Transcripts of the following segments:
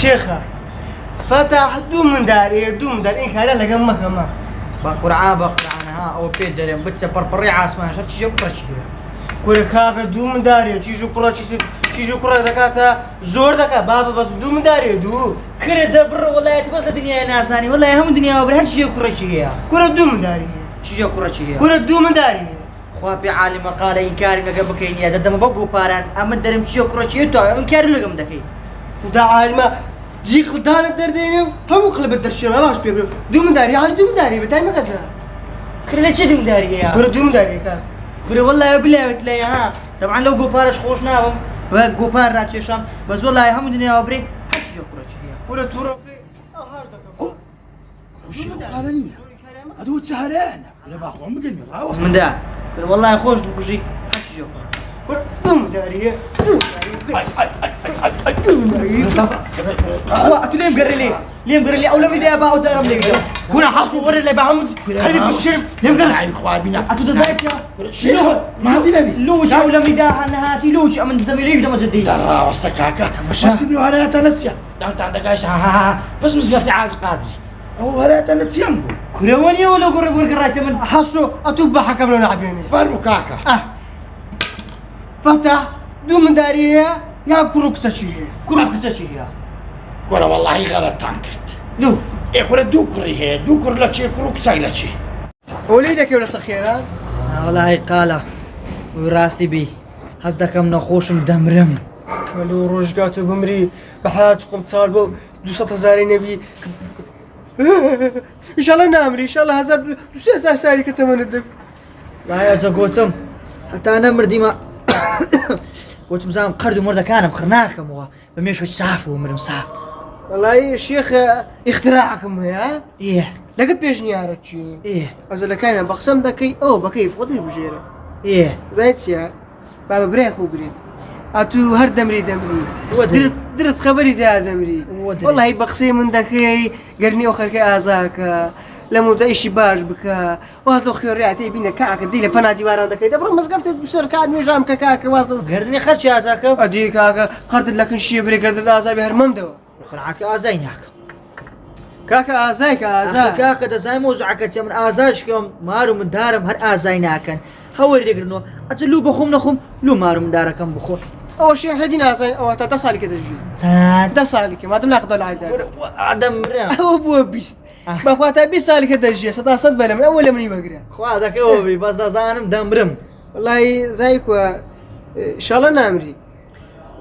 شيخة فتح دوم داري إنك هذا لقمة كمان بقرعان ها أو بيدر بتس بربري عاصمة شو تشوف كرشية كل كافة دوم داري تيجو كرة ذكاتا زور ذكا بابا بس دوم داري دو كره دبر والله تبغى الدنيا ناس ثاني والله هم الدنيا وبرهن شيء كرشية كرة دوم داري شو كرشية كرة دوم داري خوابي عالم قال إنكاري ما قبل كينيا ده دم بقو باران أما درم شو كرشية تو إنكاري لقم دكي وده عالم جيك خدانا دردينه هم قلب الدرشة ما باش بيبرو دوم داري عال دوم داري بتاعي ما كذا كره شو دوم داري يا كرة دوم داري كا كره والله بلا بتلاقي ها طبعا لو قفارش خوشنا وقفار راتش شام بس والله هم الدنيا وبري شو كرشية كرة تورا وش قالني هذول سهران انا باخذ مقلي راوس من ده والله خوش بكوشي شو كرة دوم داري ليه مقرر لي أولا بدي أبا أودر أملك كنا حاطوا ورا اللي بعمد هذي بالشرب ليه مقرر عين خوابنا أتودا ذاك يا شنو ما عندي نبي لوش أولا بدي أنا هاتي لوش من زميلي بدي ما جدي ترى وسطك هكا مش تبني ولا تنسيا انت عندك ايش بس مش عايز قاضي هو ولا تنسيا كرواني ولا قرب رايت من حصو أتوب حكم لنا عبيني فرمو كاكا فتح دوم داري يا كروك تشيه كورا والله غلط تانكت دو ايه كورا دوكري هي دوكر لك شي كروك سايلة شي وليدك ولا سخيران والله قال وراستي بي هزدكم نخوشم دمرم كلو رجعتو بمري بحياتكم تصالبوا 200,000 نبي ان شاء الله نامري ان شاء الله 200,000 ساري كتمن الدب لا يا جاكوتم حتى انا مردي ما قلت مزام قردو مردا كان مخرناكم هو بمشوا صافو ومرم صاف والله يا شيخ اختراعكم يا ايه لقى بيجني عرفتي ايه ازل كان بقسم دكي او بكيف وضي بجيره ايه زيت يا بابا بريخ وبريد اتو هر دمري ودري. درت خبري دا دمري ودري. والله بقسي من دكي قرني اخرك ازاك لمو دا ايشي باش بك واسلو خيورياتي بينا كاك ديله بنادي واران دكي دبر مسقفت بسر كان ميجام كاك واسلو قردني خرج يا زاكم ادي كاك قرد لكن شي بري قرد الازاي بهرمم دو خرعك ازاينك كاكا ازايك ازاي كاكا دا زي موزعك من ازايشكم مارو من دارم هر ازايناكن هوري دقرنو اتلو بخوم نخوم لو مارو من داركم بخو اول شيء حدينا ازاي او تصالي كده جي تان تصالي ما دام ناخذ العيد عدم رام هو ابو بيست بخواتا بيسالي كده جي صد بلا من اول من يبقرا خوادك اوبي بس دا زانم دمرم والله زيك ان شاء الله نامري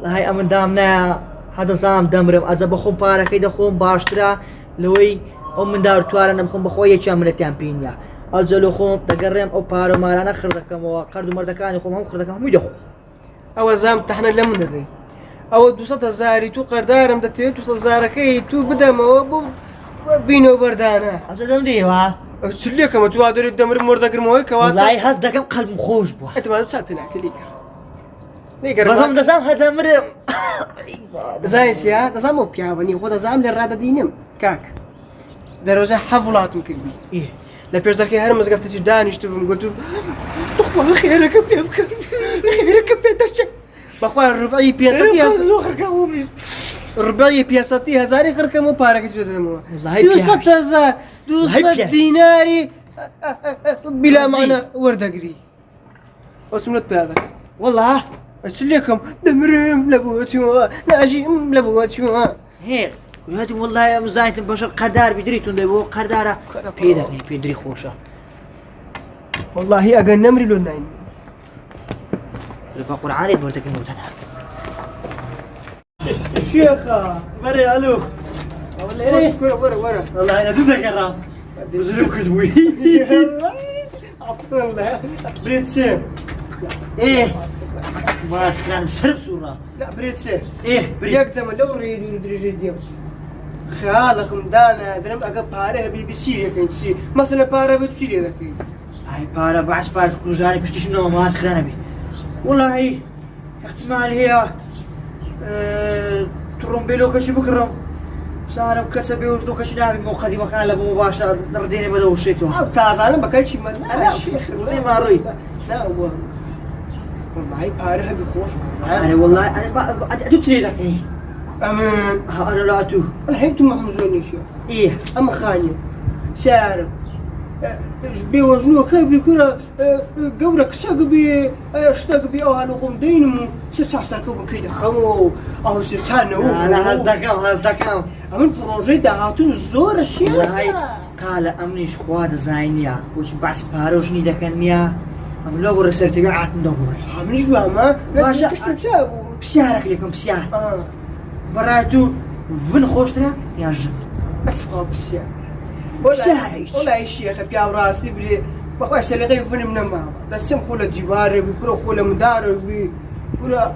هاي امن دامنا هذا زام دمرم از بخوم باركي دخوم باشترا لوي من دار توارنا بخوم بخويه كامله تامبينيا ازلو خوم تقرم او بارو مارانا خردكم وقرد مردكاني خوم هم خردكم ميدخو او زام تحنا لمن دري او 200,000 تو قردارم دتي 200,000 كي تو بدم او بينو بردانا ازدم ديوا سليك ما تو ادري دمر مردكر موي كواتا والله هزدكم قلب مخوش بو انت ما سالتني ليك ليك بس هم دسام هذا مرم زين سيا دسام مو بيابني خد زام للراده دينم كاك دروزه حفلات مكلبي ايه لا بيش ذاك هرم مزقفت جداني اشتبه قلت اخوة خيرك بيبكى خيرك بيتشك بخوا الربعي بياساتي الربعي بياساتي هزاري خرك مو بارك جدمو والله 200 ديناري بلا معنى وردقري وسمنت بهذا والله اسليكم دمرم لبوتيو ناجيم لبوتيو هيك وهاتي والله يا مزايت بشر قردار بدريتون دبو قردارة بيدري خوشة والله اقل نمري لو ناين لقى قرعاني بورتك الموتنا شيخة بري ألو ولا ايه ورا والله أنا تذكر وزلوك دوي عفوا الله بريد سيف ايه ما كان بسرب صورة لا بريد سيف ايه يقدم لو يدري جديد خيالكم دانا درم اقب باره بي سي كنسي مثلا باره بتشيل ذاك هاي بارا بعش بارا كروجاني بشتش منو ما خلانا بي والله احتمال هي ترومبيلو كشي بكرم صار كتبي وشنو كشي نابي مو خدي مكان لابو مباشر رديني بدو شيتو تاز انا بكلش من انا شيخ ما روي لا هو والله باره بخوش انا والله انا ادو تري لك ايه أمان أنا لا أتوه الحين أنتم محمزوني يا شيخ إيه أما خاني شعر بي وجنو كبي كرة قبرك سقبي اشتقبي أو هالقوم دينمو سيسحسر كوب كيد خمو أو سيتانو أنا هزدكم أمن بروجي دهاتون زور الشيء والله قال أمنيش خواد زاينيا وش بس باروش نيدا كنيا أم لو رسلت بيعات ندور همني جوا ما باشا كشت بسابو بسيارك لكم بسيار براتو فين خوشتنا يا جن أتفق بسيا بسيارك ولا أي شيء خبي أو راسي بدي بخوي سلقي فين من ما دسم خوله جوار بكرة خوله مدار ولا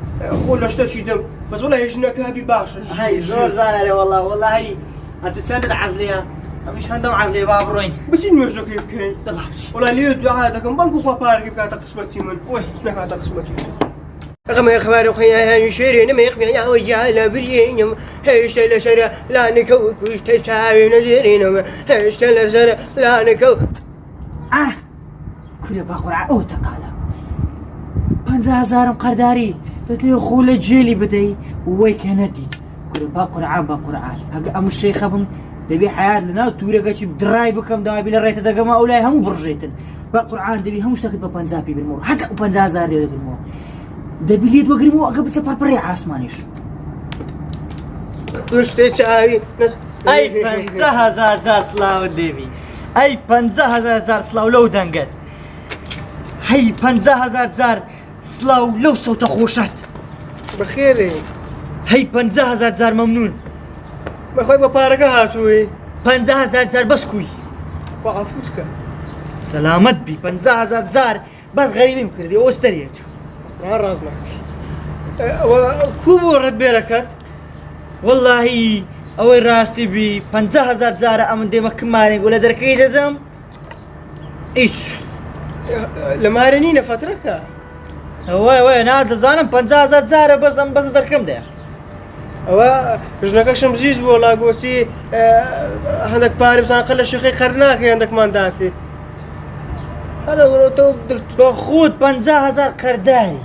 خوله اشتري دم بس ولا يجنك هبي باشا هاي زور زانري والله هاي أنتو تسند عزليا مش هندم عزلي بابروين بس إني كيف كين ولا ليه دعاء لكن بنكو خبار كيف كانت قسمتي من وي ما كانت قسمتي رغم إخبار أخويا يشيرين ما يخفي يا وجال بريين هيش لسر لا نكوك وش تساوي نزيرين هيش لسر لا نكوك كل باقرع أو تقالا 50,000 قرداري تتلي خولة جيلي بدي وويك هندي كل باقرع هقا أم الشيخ أبن دبي حياة لنا تورقة بدراي بكم دابي لريت دقما أولاي هم برجيتن باقرعان دبي هم اشتكت ببنزابي بالمور حقا 50,000 دي بالمور دبي ليد وقريمو أقب تسفر بري عاسمانيش وش تساوي أي 50,000 سلاو دبي أي 50,000 سلاو لو دنقت هي 50,000 سلاو لو صوت خوشات بخير هي 50,000 ممنون بخوي ببارك هاتوي 50,000 بس كوي وعفوتك سلامت بي 50,000 بس غريبين كردي وستريتو ما رازناك كوبو رد بركات والله أول راستي بي 50,000 أمن دي مكمارين ولا دركي دم إيش لما رنينا فترك وي نادر زانم 50,000 بس دركم ده أوا جناك شمزيز ولا قوتي عندك باري بس أنا قل شيخي خرناك عندك مانداتي هذا ولو تو خود 50,000 قرداري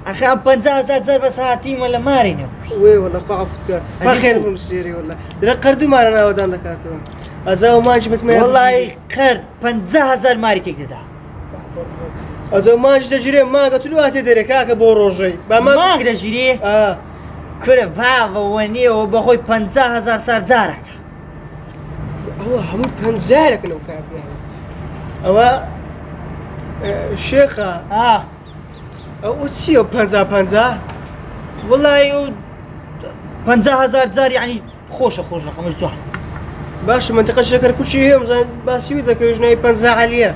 أخي 50,000 بس هاتيم ولا مارينو وي والله خافتك ما خير من السيري والله لا قردو ما أنا ودان دكاتون أزاو ما جبت ما والله قرد 50,000 ماري تكده أزاو ما جت تجري ما قلت له أتدري كاك بوروجي ما أقدر جري كره بابا وني وبخوي 50,000 صار زارك هو همو بنزالك لو كان يعني أوا الشيخة أو تسيو بنزا والله 50,000 يعني خوش رقم الزهر باش منطقة شكر كل شيء هم زين بس يودك يجني بنزا عليا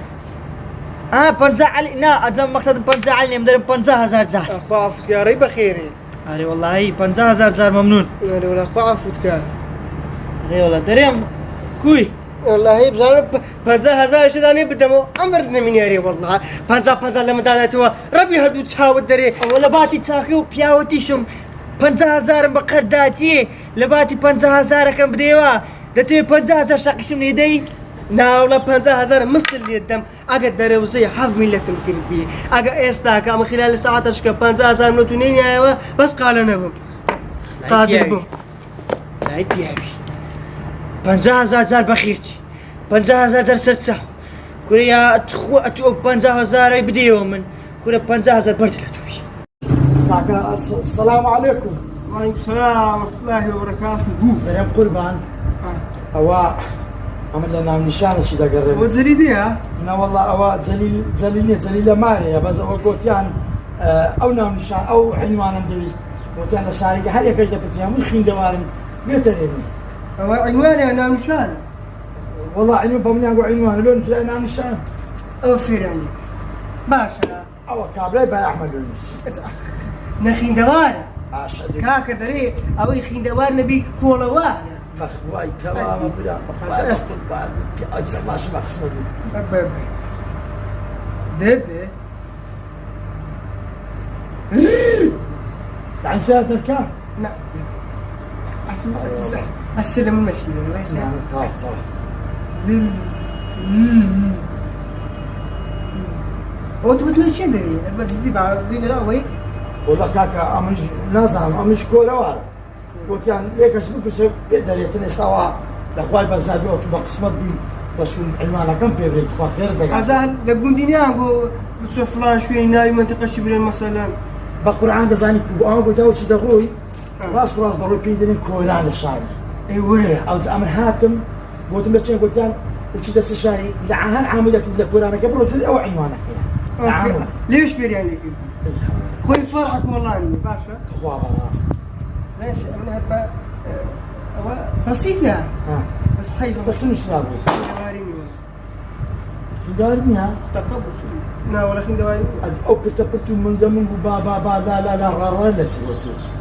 50 علي نا أجمع مقصد 50 علي مدرب 50,000 أخو عفتك يا ريبة خيري أري والله 50,000 ممنون أري والله أخو عفتك أري والله دريم كوي والله بزار 50,000 شداني بدمو أمرنا من ياري والله 50 لما دانتوا ربي هدو تساوي دري ولا باتي تساقيو بياوتي شم 50,000 بقرداتي لباتي 50,000 كم بديوا دتي 50,000 شاقشم نيدي ناولا 50,000 مثل اللي الدم أقد دروسي حف ملة الكلبية أقا إستاكا من خلال ساعات أشكا 50,000 نوتونين يا بس قال نبم قادر بم لا يبيعي 50,000 بخيرتي 50,000 سرتسا كوريا تخو أتو 50,000 بديوا من كوريا 50,000 بردلتوي السلام عليكم. وعليكم السلام ورحمة الله وبركاته. بريم قربان أوا عملنا نشان شي دا قرب وزريدي ها؟ نا والله أوا زليلة ماري بس أو قوتيان أو نام نشان أو عنوان دويس قوتيان لشاري هل يكش دا بتسيا من خين دوارن قتلني أو عنواني أنا مشان والله عنوان بمني أقول عنوان لون تلاقي نام نشان أو فيراني باشا أو كابلاي باي أحمد يونس نخين دوار أشهد كاك دري أو يخين دوار نبي كولا واحد فخ واي تمام بلا بخلاص استقبال أسمع شو ما تسمع بابا ده يعني شاهد الكام لا السلم ماشي يعني طاح هو تبغى تمشي دري بدي بعد فينا لا وين والله كاكا أمش نازم أمش كورة وارد وتيان ليك أشبك بس بيقدر يتنستوى لأخوي بزادي أو تبقى قسمت بي بس علمانا كم بيبريد خوا خير دقيقة هذا لقون دنيا قو فلان شوي ناوي منطقة شبرين مثلا بقرآن دزاني كوب أنا قلت أول شيء دغوي راس ضروري بيدرين كوران الشعري ايوه أو أمر حاتم قلت لك قلت لك وش درس الشعري لعهن عامدك لكوران قبل رجل أو عنوانك يا عامل ليش في يعني خوي فرحك والله اني باشا خواب راس ليش من هالبا بسيطة بس حي بس شنو شرابه دواريني دارني ها تقبل لا ولا خين دواريني أو كتبت من زمن بابا لا غرر لا سويته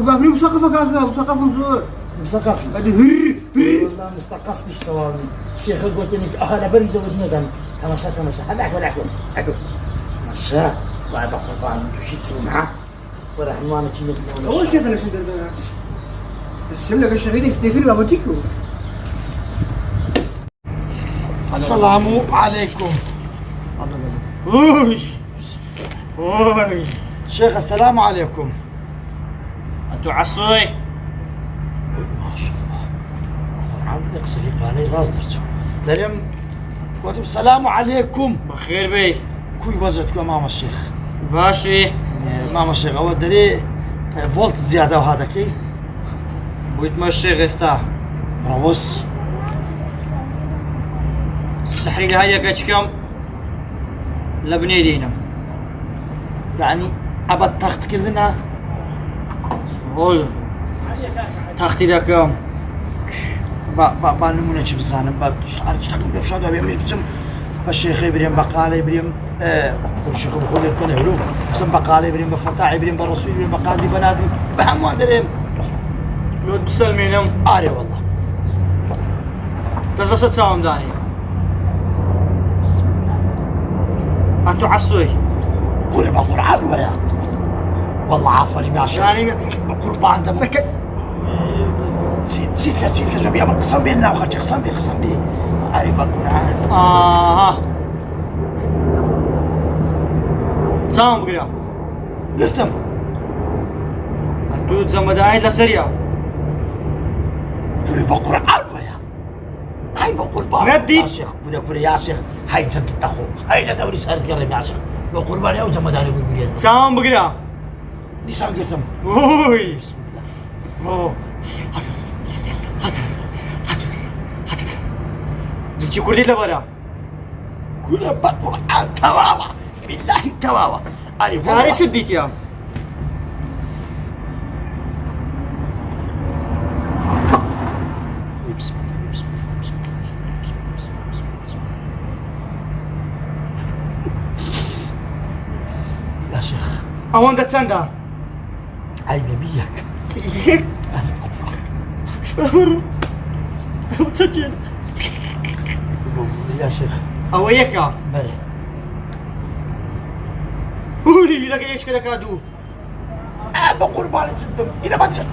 بابني مثقفة كذا مثقف مزور مثقف بعد هر والله مستقص بيشتغل الشيخ قلت لك أنا بريد ودنا دم تمشى هذاك ولا أكل مشى بعد قربان شو تسوي معاه ولا عنوانك يبنون أول شيء خلينا ندير الناس السملة الشهيد يستقر بابتيكو السلام عليكم اوي شيخ السلام عليكم انتو عصوي ما شاء الله عندك صحيح علي راس درتو دريم قلت السلام عليكم بخير بي كوي وزتكم ماما الشيخ باشي ماما الشيخ اول دري فولت زياده وهذا كي بويت ماشي غيستا روس السحري لهاي كم لبني دينا يعني عبد تخت كردنا قول تختي ذا كم با نمونه چه بزنم با هرچی تکم بپشاد و بیام بچم با شیخی بریم با قاله بریم برو شیخ بخوری کنه رو مثلا با قاله بریم با فتاحی بریم با رسول بریم با قادری با نادری به همون دریم لود بسلمينهم آره والله بس تساوم داني انتو عصوي قولي بالقرآن ويا والله عفري ما شاء يعني قربان دم سيدك جو بيعمل قسم بيننا وخرج قسم بي عارف بالقرآن تساوم بقرا قلتم انتو زمداني لسريا قولي بالقرآن ويا هاي بقربان ندي يا شيخ قولي يا شيخ هاي جد تخو هاي لا دوري صار تقرب يا شيخ بقربان او جمداني قولي تساوم بقرا لسان قلتم اوي اوه جيتي كردي لبرا قولي بالقرآن تواوا بالله تواوا عارف زهري شو ديت يا بسم الله بسم الله بسم الله بسم الله بسم الله بسم الله يا شيخ اهون تسندا عيب نبيك شبابر متسجل يا شيخ اويكا بله اوي لقى ايش كذا كادو بقربان صدق إذا ما تصدق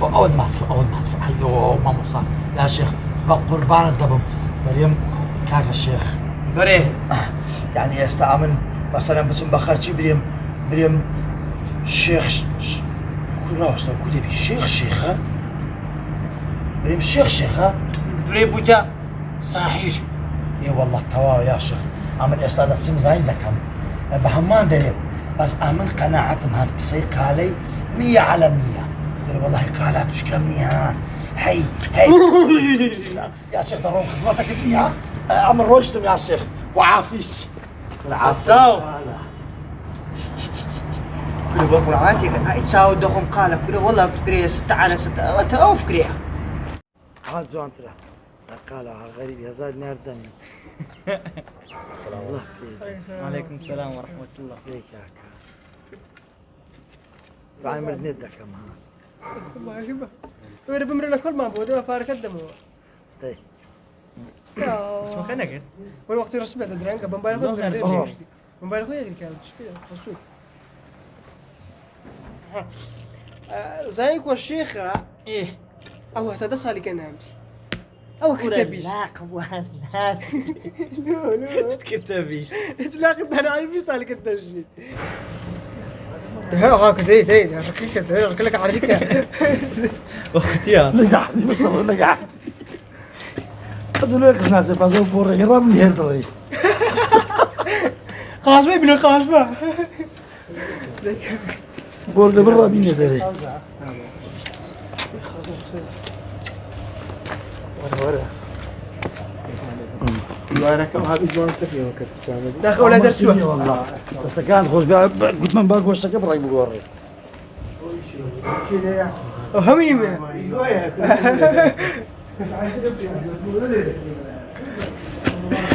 أول ماسك أيوه ما مصار يا شيخ بقربان الدبم دريم كاك الشيخ بري يعني يستعمل مثلا بسم بخرجي بريم شيخ كل راس لو كده شيخ ها بريم شيخ ها بري بوتا صحيح اي والله تواو يا شيخ عمل استاذ سم زايز دكم بهمان دريم بس امن قناعتهم هاد قصي قالي 100 على 100 قال والله قالت وش كم 100 هي يا شيخ ضروري خدمتك فيها امر روجتم يا شيخ وعافيس تساو كل بقول عاتي تساو دخم قالك كل والله فكري 6 على 6 او فكري هاد زوان ترى قالها غريب يا زاد نردن الله وعليكم السلام ورحمة الله. ليك يا كا بعمر ندك كم ما شبه ورب مرنا كل ما بوده فارك الدم طيب اسمه خلنا قلت والوقت رسمه درانك بمبايل خو بمبايل خو يقول كان خصوص زيك والشيخ ايه او هتدس عليك انا او كتابيس لا قوانات لو كتابيس تلاقي انا عارف يسالك التسجيل هاك دي ركلك حريكة اختيار نجح بس نجح هذول لك ناس بازو بور يرام يهدري خلاص ما ابن خلاص ما بور برا مين يدري داخل ولا درت شو والله بس كان خوش قلت من باك وش كبر يبغوري هميم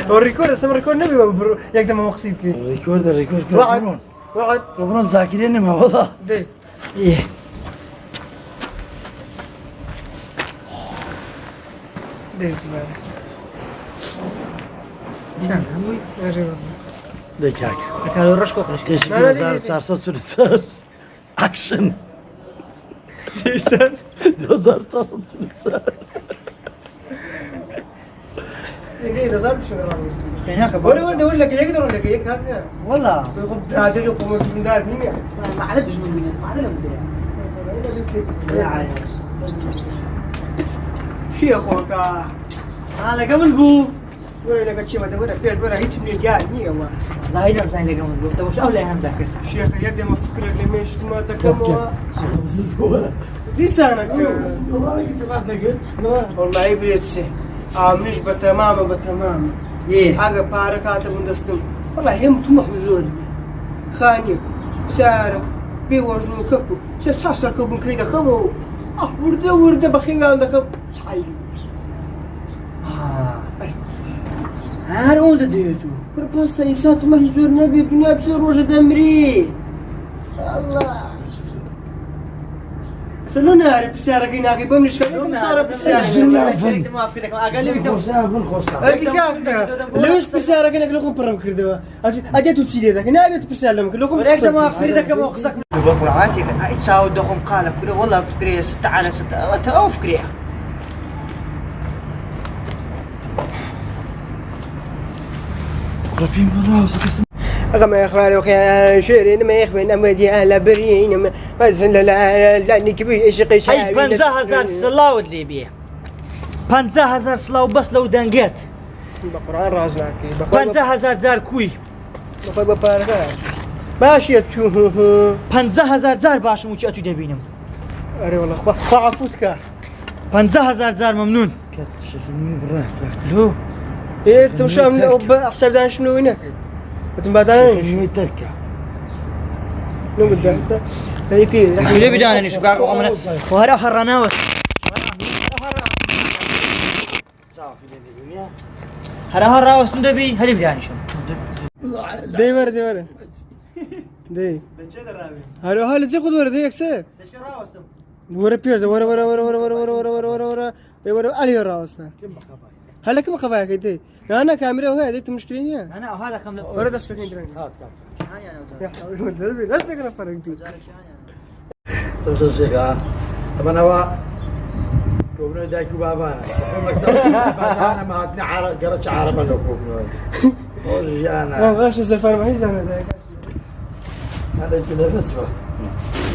الريكورد اسمه ريكورد نبي يقدر ما مقصيب كي ريكورد وقعد ربنا ذاكرين ما والله دي ايه دي شان هموي غريب دكاك قالوا رشكو قلش كيش لا، لا، 2400 اكشن ديسان 2400 دقيقة زاد شو هناك ولا لك يقدر ولا هيك هذا والله ياخذ عادل وقوم من دار مين ما عدتش من الدنيا ما عدنا من الدنيا يا عالم شو يا اخوك انا قبل بو ولا لك شيء ما تقول في ولا هيك من جاي ني والله لا هيدا زين لقى من بو تو وش اولى هم ذاكرت شيخ يدي ما فكرك ليش ما تكمل لسانك والله يبريتسي مش بتمام ايه حاجة باركات من دستم والله هم طمح مزول خاني سارة بيوجنو كفو ساسر كبن كيدا خمو ورده بخيل عندك صحيح هذا وين ديتو كرباس إنسان ما يزور نبي الدنيا بصير وجد أمري الله سلونا عارف بسيارة كنا كي بمشي كنا صار بسيارة ما افكرك اقل لي ليش بسيارة كنا كلكم برا كردوا أجت تسيلي ذاك نبي بسيارة لهم كلكم وريك ما افكرك ما اقصك بقول عاتق تساوي دخم قالك كله والله فكرية 6 على 6 أو فكرية ربي براوس أغمى يا إخواني وخيا شيرين ما يخبن أمدي على برين ما زل لا نكبي إشقي شعبي هاي 50000 سلاود لي بيه 50000 سلاو بس لو دنجت بقران رازناك 50000 زار کوی بخوي ببارك ماشي تشوف 50000 زار باشم وچ اتو دبینم أري والله خافوتك 50000 زار ممنون كات شيخني براك لو إيه تمشى من حساب دان شنو هناك وتم بعدين شيخني تركع نو قدام هيك ليه بدانا نشوف قاعد عمرنا وهذا حرناوس هذا هراوس ندبي هذي بدانا شو ديور دي هلو هلا تاخذ ورا ديك سير ورا بيرد ورا علي راوسنا هلا كم قبايا كده انا كاميرا وهي دي مشكلين يا انا وهذا كم ورا دس فيكين درين هات يا حول لا فيكنا فرق دي بس الشيخ طبعا هو كوبنو دايكو بابانا انا ما عدنا قرأت عربا لو كوبنو انا غاش الزفار ما هيش انا ذاك هذا كذا نسوى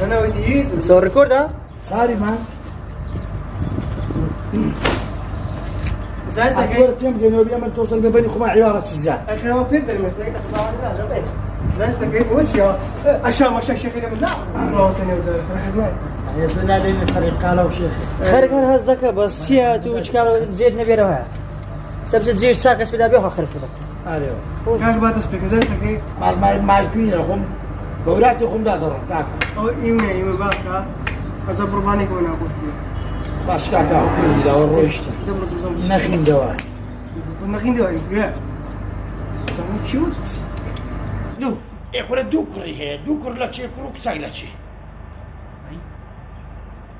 انا ودي يزو سو ريكورد ها صاري ما زايد أكبر تيم جنوبي أمل توصل ما بين خما عبارة الزاد انا ما بقدر مسلك تطلع زايد كيف وسيا عشان شيخ من لا والله سنه وزاره يعني سنة لين الفريق قالوا شيخ خير هزدك بس سياتو وش كانوا زيد نبي روها استبدل زيد ساكس بدا بياخذ خير كذا ايوه كاك بعد اسبيك زايد كيف مع الكوين هم بوراتي هم دا دور كاكا او يمين باشا ازبر بانيك وانا اقول باش كاكا كل دا وروشت نخين دواء نخين دواء يا شو نو اخوره دوكر هي دوكر لك شي كروك سايلتشي